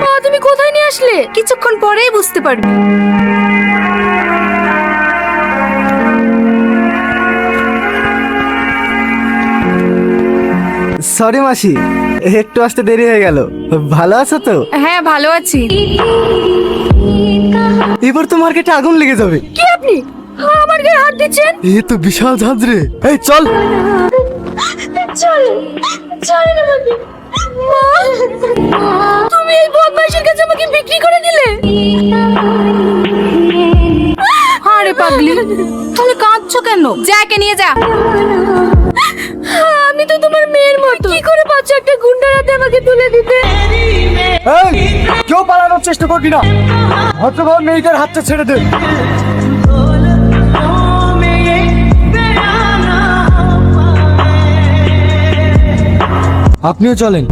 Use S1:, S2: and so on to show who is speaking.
S1: মা তুমি কোথায় নিয়ে আসলে? কিছুক্ষণ পরেই বুঝতে পারবি।
S2: সরি মাসি, একটু আসতে দেরি হয়ে গেল। ভালো আছো তো?
S1: হ্যাঁ ভালো আছি।
S2: এবার তো মার্কেটে আগুন লেগে যাবে।
S1: কি আপনি আমার গায়ে হাত দিচ্ছেন?
S2: এ তো বিশাল ঝাঁজ রে। এই চল।
S1: চল চল আমাকে। মা তুমি এই বদমাইশের কাছে আমাকে বিক্রি করে দিলে? আরে পাগলি তাহলে কাঁদছো কেন? যাকে নিয়ে যা। আমি তো তোমার মেয়ের মতো, কি করে পাচ্ছ একটা গুন্ডার হাতে আমাকে তুলে দিতে?
S2: এই কেউ পালানোর চেষ্টা করবি না, ভদ্রভাবে মেয়েদের হাতটা ছেড়ে দে। আপনিও চলেন।